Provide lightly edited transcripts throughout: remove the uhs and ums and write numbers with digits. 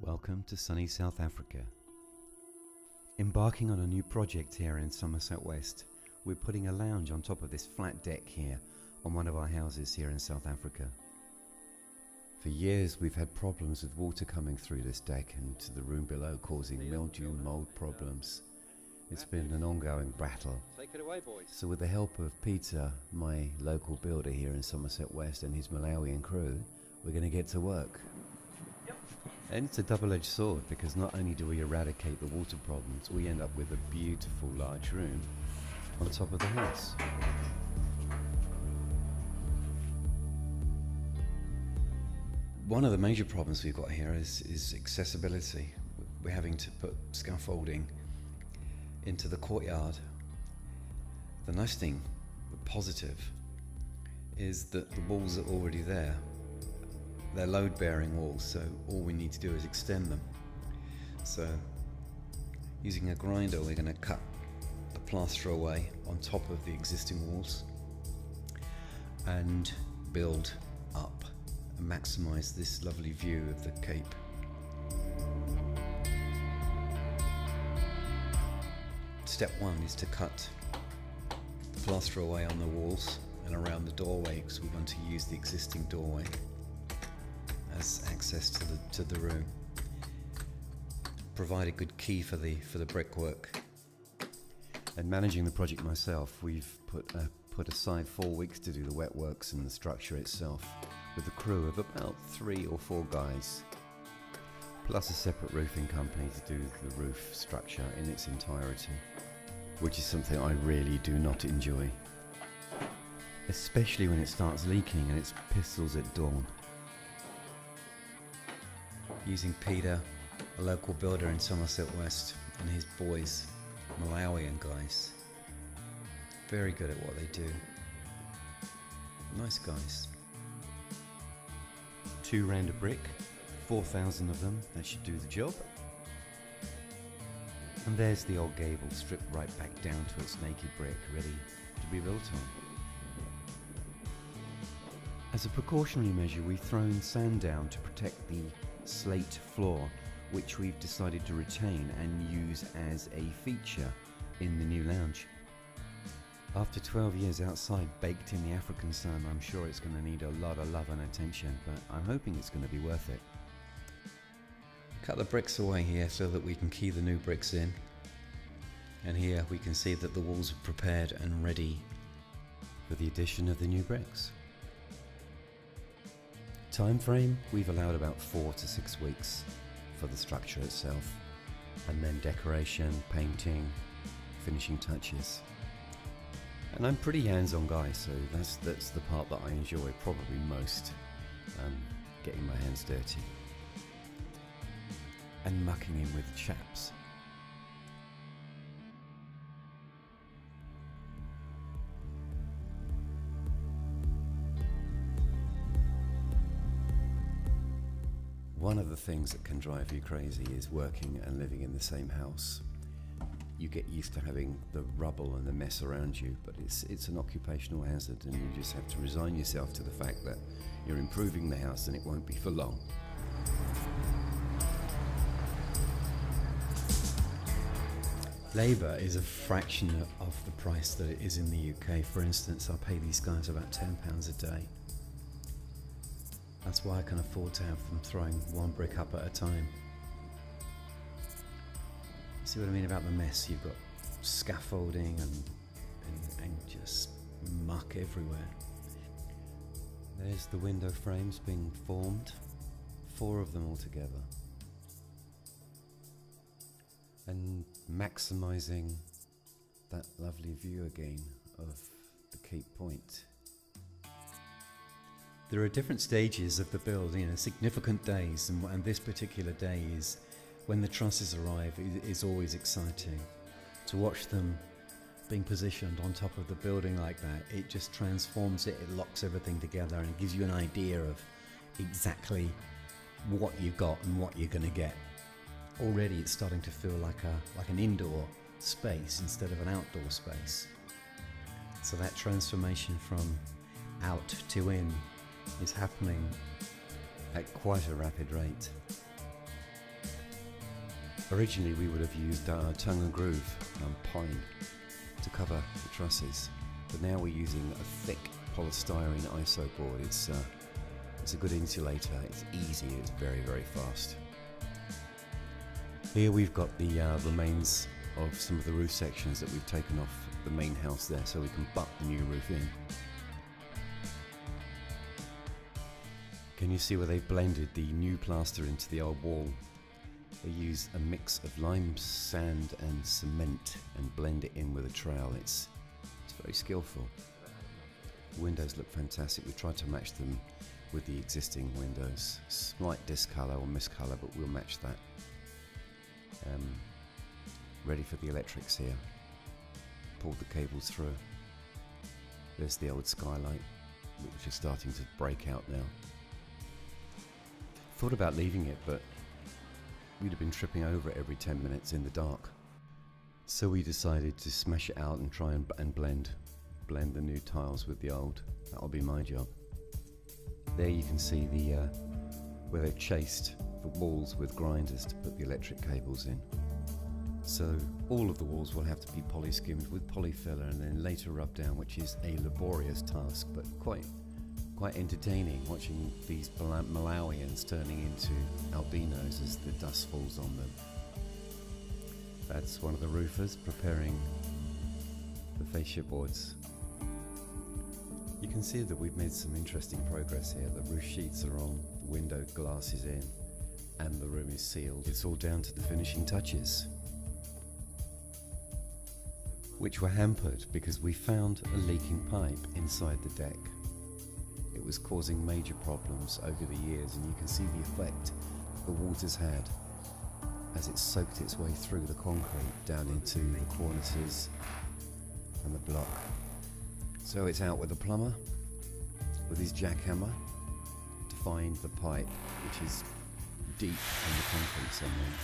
Welcome to sunny South Africa. Embarking on a new project here in Somerset West, we're putting a lounge on top of this flat deck here on one of our houses here in South Africa. For years we've had problems with water coming through this deck and to the room below, causing mildew and mold problems. It's been an ongoing battle. Take it away, boys. So with the help of Peter, my local builder here in Somerset West, and his Malawian crew, we're going to get to work. And it's a double-edged sword, because not only do we eradicate the water problems, we end up with a beautiful large room on top of the house. One of the major problems we've got here is accessibility. We're having to put scaffolding into the courtyard. The nice thing, the positive, is that the walls are already there. They're load-bearing walls, so all we need to do is extend them. So, using a grinder, we're going to cut the plaster away on top of the existing walls and build up and maximise this lovely view of the Cape. Step one is to cut the plaster away on the walls and around the doorway, because we want to use the existing doorway as access to the room. Provide a good key for the brickwork. And managing the project myself, we've put aside 4 weeks to do the wet works and the structure itself, with a crew of about 3 or 4 guys, plus a separate roofing company to do the roof structure in its entirety, which is something I really do not enjoy, especially when it starts leaking and it's pistols at dawn. Using Peter, a local builder in Somerset West, and his boys, Malawian guys. Very good at what they do. Nice guys. 2 rand a brick, 4,000 of them, that should do the job. And there's the old gable stripped right back down to its naked brick, ready to be built on. As a precautionary measure, we've thrown sand down to protect the slate floor, which we've decided to retain and use as a feature in the new lounge. After 12 years outside, baked in the African sun, I'm sure it's going to need a lot of love and attention, but I'm hoping it's going to be worth it. Cut the bricks away here so that we can key the new bricks in, and here we can see that the walls are prepared and ready for the addition of the new bricks. Time frame, we've allowed about 4 to 6 weeks for the structure itself, and then decoration, painting, finishing touches. And I'm pretty hands-on guy, so that's the part that I enjoy probably most, getting my hands dirty and mucking in with the chaps. One of the things that can drive you crazy is working and living in the same house. You get used to having the rubble and the mess around you, but it's an occupational hazard, and you just have to resign yourself to the fact that you're improving the house and it won't be for long. Labour is a fraction of the price that it is in the UK. For instance, I pay these guys about £10 a day. That's why I can afford to have them throwing 1 brick up at a time. See what I mean about the mess? You've got scaffolding and just muck everywhere. There's the window frames being formed, 4 of them altogether. And maximising that lovely view again of the Cape Point. There are different stages of the build, significant days, and this particular day is when the trusses arrive is always exciting. To watch them being positioned on top of the building like that, it just transforms it, it locks everything together and gives you an idea of exactly what you've got and what you're going to get. Already it's starting to feel like an indoor space instead of an outdoor space. So that transformation from out to in is happening at quite a rapid rate. Originally we would have used tongue and groove pine to cover the trusses, but now we're using a thick polystyrene iso board. It's a good insulator, it's easy, it's very, very fast. Here we've got the remains of some of the roof sections that we've taken off the main house there, so we can butt the new roof in. Can you see where they've blended the new plaster into the old wall? They use a mix of lime, sand and cement and blend it in with a trowel. It's very skillful. The windows look fantastic. We tried to match them with the existing windows. Slight discolour or miscolour, but we'll match that. Ready for the electrics here. Pulled the cables through. There's the old skylight, which is starting to break out now. Thought about leaving it, but we'd have been tripping over it every 10 minutes in the dark. So we decided to smash it out and try and blend the new tiles with the old. That'll be my job. There you can see the where they've chased the walls with grinders to put the electric cables in. So all of the walls will have to be poly-skimmed with polyfiller and then later rubbed down, which is a laborious task, but quite entertaining watching these Malawians turning into albinos as the dust falls on them. That's one of the roofers preparing the fascia boards. You can see that we've made some interesting progress here. The roof sheets are on, the window glass is in, and the room is sealed. It's all down to the finishing touches, which were hampered because we found a leaking pipe inside the deck. It was causing major problems over the years, and you can see the effect the water's had as it soaked its way through the concrete down into the cornices and the block. So it's out with the plumber with his jackhammer to find the pipe, which is deep in the concrete somewhere.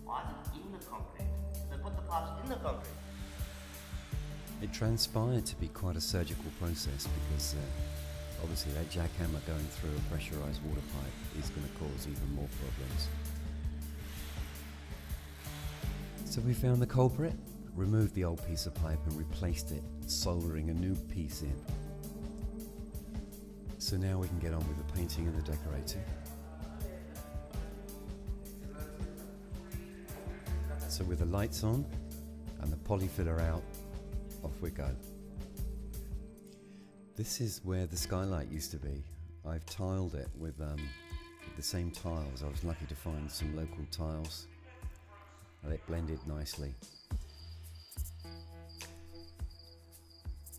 Why is it in the concrete? They put the pipes in the concrete. It transpired to be quite a surgical process because obviously that jackhammer going through a pressurised water pipe is going to cause even more problems. So we found the culprit, removed the old piece of pipe and replaced it, soldering a new piece in. So now we can get on with the painting and the decorating. So with the lights on and the polyfiller out, off we go. This is where the skylight used to be. I've tiled it with the same tiles. I was lucky to find some local tiles and it blended nicely.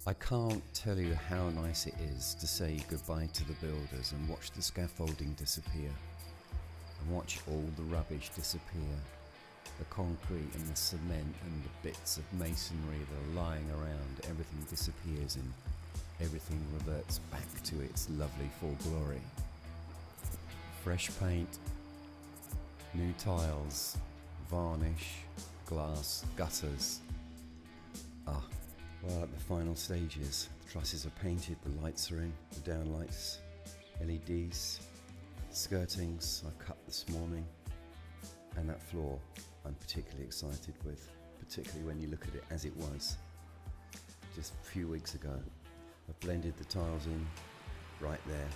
I can't tell you how nice it is to say goodbye to the builders and watch the scaffolding disappear and watch all the rubbish disappear. The concrete and the cement and the bits of masonry that are lying around, everything disappears and everything reverts back to its lovely full glory. Fresh paint, new tiles, varnish, glass, gutters. Well, at the final stages, the trusses are painted, the lights are in, the downlights, LEDs, skirtings I cut this morning, and that floor I'm particularly excited with, particularly when you look at it as it was just a few weeks ago. I blended the tiles in right there,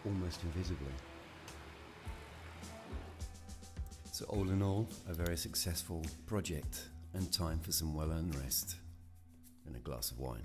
almost invisibly. So all in all, a very successful project and time for some well-earned rest and a glass of wine.